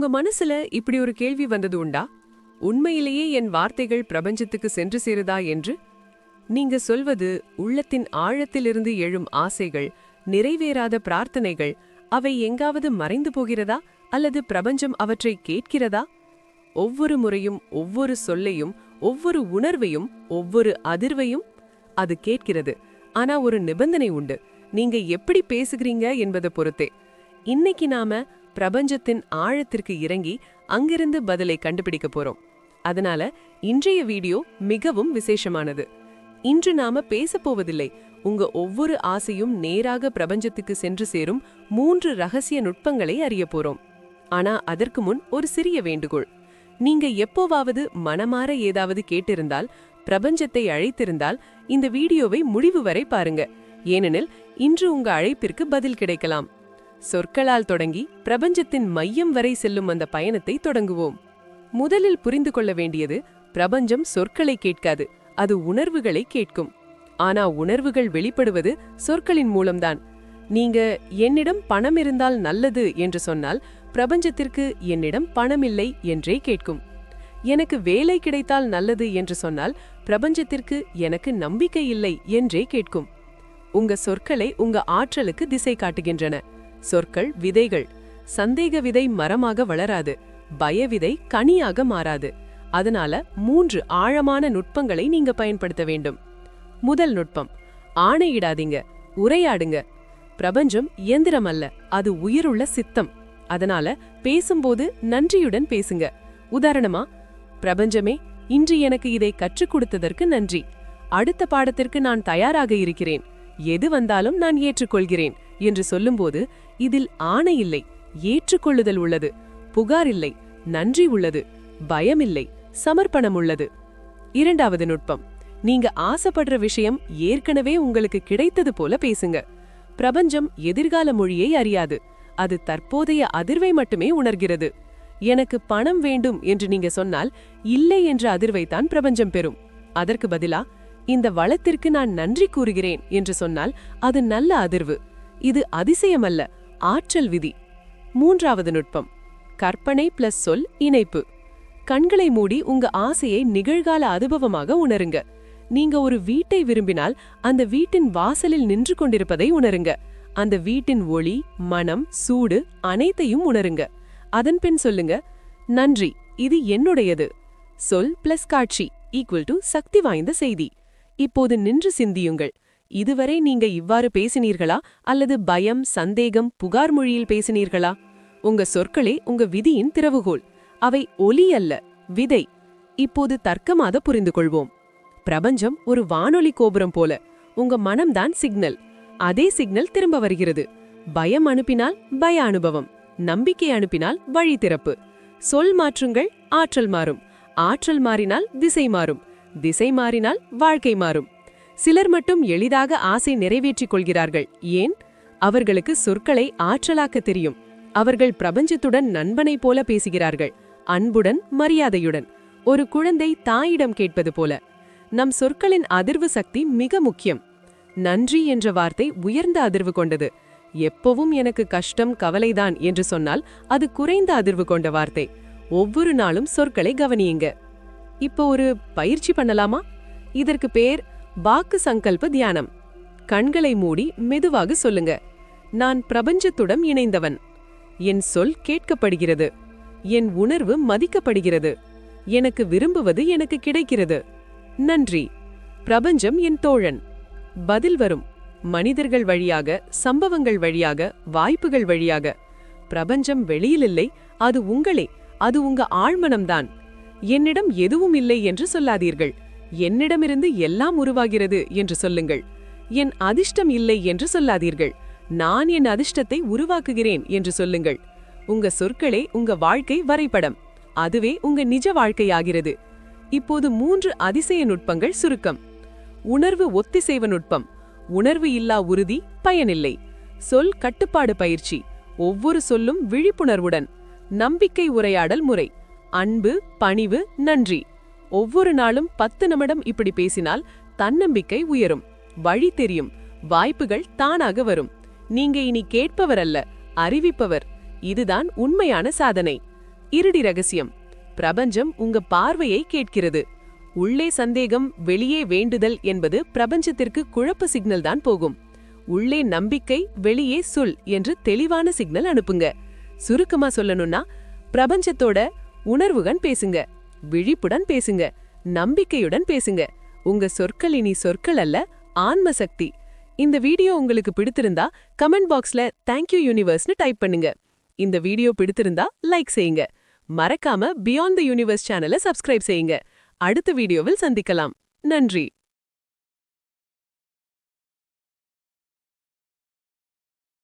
உங்க மனசுல இப்படி ஒரு கேள்வி வந்தது உண்டா? உண்மையிலேயே என் வார்த்தைகள் பிரபஞ்சத்துக்கு சென்று சேருதா என்று? நீங்க சொல்வது உள்ளத்தின் ஆழத்திலிருந்து எழும் ஆசைகள், நிறைவேறாத பிரார்த்தனைகள், அவை எங்காவது மறைந்து போகிறதா அல்லது பிரபஞ்சம் அவற்றை கேட்கிறதா? ஒவ்வொரு முறையும் ஒவ்வொரு சொல்லையும் ஒவ்வொரு உணர்வையும் ஒவ்வொரு அதிர்வையும் அது கேட்கிறது. ஆனா ஒரு நிபந்தனை உண்டு, நீங்க எப்படி பேசுகிறீங்க என்பதை பொறுத்தே. இன்னைக்கு நாம பிரபஞ்சத்தின் ஆழத்திற்கு இறங்கி அங்கிருந்து பதிலை கண்டுபிடிக்க போறோம். அதனால இன்றைய வீடியோ மிகவும் விசேஷமானது. இன்று நாம பேசப்போவதில்லை உங்க ஒவ்வொரு ஆசையும் நேராக பிரபஞ்சத்துக்கு சென்று சேரும் 3 ரகசிய நுட்பங்களை அறிய போறோம். ஆனா அதற்கு முன் ஒரு சிறிய வேண்டுகோள். நீங்க எப்போவாவது மனமாற ஏதாவது கேட்டிருந்தால், பிரபஞ்சத்தை அழைத்திருந்தால் இந்த வீடியோவை முடிவு வரை பாருங்க. ஏனெனில் இன்று உங்க அழைப்பிற்கு பதில் கிடைக்கலாம். சொற்களால் தொடங்கி பிரபஞ்சத்தின் மையம் வரை செல்லும் அந்த பயணத்தை தொடங்குவோம். முதலில் புரிந்து கொள்ள வேண்டியது, பிரபஞ்சம் சொற்களை கேட்காது, அது உணர்வுகளை கேட்கும். ஆனா உணர்வுகள் வெளிப்படுவது சொற்களின் மூலம்தான். நீங்க என்னிடம் பணம் இருந்தால் நல்லது என்று சொன்னால் பிரபஞ்சத்திற்கு என்னிடம் பணம் இல்லை என்றே கேட்கும். எனக்கு வேலை கிடைத்தால் நல்லது என்று சொன்னால் பிரபஞ்சத்திற்கு எனக்கு நம்பிக்கை இல்லை என்றே கேட்கும். உங்க சொற்களை உங்க ஆற்றலுக்கு திசை காட்டுகின்றன. சொற்கள் விதைகள். சந்தேக விதை மரமாக வளராது, பய விதை கனியாக மாறாது. அதனால 3 ஆழமான நுட்பங்களை நீங்க பயன்படுத்த வேண்டும். முதல் நுட்பம், ஆணையிடாதீங்க, உரையாடுங்க. பிரபஞ்சம் இயந்திரம் அல்ல, அது உயிருள்ள சித்தம். அதனால பேசும்போது நன்றியுடன் பேசுங்க. உதாரணமா, பிரபஞ்சமே, இன்று எனக்கு இதை கற்றுக் கொடுத்ததற்கு நன்றி. அடுத்த பாடத்திற்கு நான் தயாராக இருக்கிறேன். எது வந்தாலும் நான் ஏற்றுக்கொள்கிறேன் என்று சொல்லும்போது இதில் ஆணை இல்லை, ஏற்றுக்கொள்ளுதல் உள்ளது. புகார் இல்லை, நன்றி உள்ளது. பயமில்லை, சமர்ப்பணம் உள்ளது. இரண்டாவது நுட்பம், நீங்க ஆசைப்படுற விஷயம் ஏற்கனவே உங்களுக்கு கிடைத்தது போல பேசுங்க. பிரபஞ்சம் எதிர்கால மொழியை அறியாது, அது தற்போதைய அதிர்வை மட்டுமே உணர்கிறது. எனக்கு பணம் வேண்டும் என்று நீங்க சொன்னால் இல்லை என்ற அதிர்வைத்தான் பிரபஞ்சம் பெறும். அதற்கு பதிலா இந்த வளத்திற்கு நான் நன்றி கூறுகிறேன் என்று சொன்னால் அது நல்ல அதிர்வு. இது அதிசயமல்ல, ஆற்றல் விதி. மூன்றாவது நுட்பம், கற்பனை பிளஸ் சொல் இணைப்பு. கண்களை மூடி உங்க ஆசையை நிகழ்கால அனுபவமாக உணருங்க. நீங்க ஒரு வீட்டை விரும்பினால் அந்த வீட்டின் வாசலில் நின்று கொண்டிருப்பதை உணருங்க. அந்த வீட்டின் ஒளி, மனம், சூடு அனைத்தையும் உணருங்க. அதன்பின் சொல்லுங்க, நன்றி, இது என்னுடையது. சொல் பிளஸ் காட்சி ஈக்குவல் டு சக்தி வாய்ந்த செய்தி. இப்போது நின்று சிந்தியுங்கள். இதுவரை நீங்க இவ்வாறு பேசினீர்களா அல்லது பயம், சந்தேகம், புகார் மொழியில் பேசினீர்களா? உங்க சொற்களே உங்க விதியின் திறவுகோல். அவை ஒலி அல்ல, விதை. இப்போது தர்க்கமாக புரிந்து கொள்வோம். பிரபஞ்சம் ஒரு வானொலி கோபுரம் போல. உங்க மனம்தான் சிக்னல். அதே சிக்னல் திரும்ப வருகிறது. பயம் அனுப்பினால் பய அனுபவம், நம்பிக்கை அனுப்பினால் வழி திறப்பு. சொல் மாற்றுங்கள், ஆற்றல் மாறும். ஆற்றல் மாறினால் திசை மாறும். திசை மாறினால் வாழ்க்கை மாறும். சிலர் மட்டும் எளிதாக ஆசை நிறைவேற்றிக் கொள்கிறார்கள். ஏன்? அவர்களுக்கு சொற்களை ஆற்றலாக்க தெரியும். அவர்கள் பிரபஞ்சத்துடன் நண்பனை போல பேசுகிறார்கள், அன்புடன், மரியாதையுடன். ஒரு குழந்தை தாயிடம் கேட்பது போல. நம் சொற்களின் அதிர்வு சக்தி மிக முக்கியம். நன்றி என்ற வார்த்தை உயர்ந்த அதிர்வு கொண்டது. எப்பவும் எனக்கு கஷ்டம், கவலைதான் என்று சொன்னால் அது குறைந்த அதிர்வு கொண்ட வார்த்தை. ஒவ்வொரு நாளும் சொற்களை கவனியுங்க. இப்போ ஒரு பயிற்சி பண்ணலாமா? இதற்கு பேர் வாக்கு சங்கல்ப தியானம். கண்களை மூடி மெதுவாக சொல்லுங்க, நான் பிரபஞ்சத்துடன் இணைந்தவன். என் சொல் கேட்கப்படுகிறது. என் உணர்வு மதிக்கப்படுகிறது. எனக்கு விரும்புவது எனக்கு கிடைக்கிறது. நன்றி. பிரபஞ்சம் என் தோழன். பதில் வரும். மனிதர்கள் வழியாக, சம்பவங்கள் வழியாக, வாய்ப்புகள் வழியாக. பிரபஞ்சம் வெளியில் இல்லை, அது உங்களே. அது உங்க ஆழ்மனம்தான். என்னிடம் எதுவும் இல்லை என்று சொல்லாதீர்கள். என்னிடமிருந்து எல்லாம் உருவாகிறது என்று சொல்லுங்கள். என் அதிர்ஷ்டம் இல்லை என்று சொல்லாதீர்கள். நான் என் அதிர்ஷ்டத்தை உருவாக்குகிறேன் என்று சொல்லுங்கள். உங்க சொற்களே உங்க வாழ்க்கை வரைபடம். அதுவே உங்க நிஜ வாழ்க்கையாகிறது. இப்போது 3 அதிசய நுட்பங்கள் சுருக்கம். உணர்வு ஒத்திசைவு நுட்பம். உணர்வு இல்லா உறுதி பயனில்லை. சொல் கட்டுப்பாடு பயிற்சி. ஒவ்வொரு சொல்லும் விழிப்புணர்வுடன். நம்பிக்கை உரையாடல் முறை. அன்பு, பணிவு, நன்றி. ஒவ்வொரு நாளும் 10 நிமிடம் இப்படி பேசினால் தன்னம்பிக்கை உயரும். வழி தெரியும். வாய்ப்புகள் தானாக வரும். நீங்க இனி கேட்பவர் அல்ல, அறிவிப்பவர். இதுதான் உண்மையான சாதனை. இருடி ரகசியம். பிரபஞ்சம் உங்க பார்வையை கேட்கிறது. உள்ளே சந்தேகம், வெளியே வேண்டுதல் என்பது பிரபஞ்சத்திற்கு குழப்ப சிக்னல் தான் போகும். உள்ளே நம்பிக்கை, வெளியே சொல் என்று தெளிவான சிக்னல் அனுப்புங்க. சுருக்கமா சொல்லணும்னா, பிரபஞ்சத்தோட உணர்வுடன் பேசுங்க, விழிப்புடன் பேசுங்க, நம்பிக்கையுடன் பேசுங்க. உங்க சொற்கள் இனி சொற்கள் அல்ல, ஆன்ம சக்தி. இந்த வீடியோ உங்களுக்கு பிடித்திருந்தா கமெண்ட் பாக்ஸ்ல தேங்க்யூ யூனிவர்ஸ்னு டைப் பண்ணுங்க. இந்த வீடியோ பிடித்திருந்தா லைக் செய்யுங்க. மறக்காம பியாண்ட் தி யூனிவர்ஸ் சேனலை சப்ஸ்கிரைப் செய்யுங்க. அடுத்த வீடியோவில் சந்திக்கலாம். நன்றி.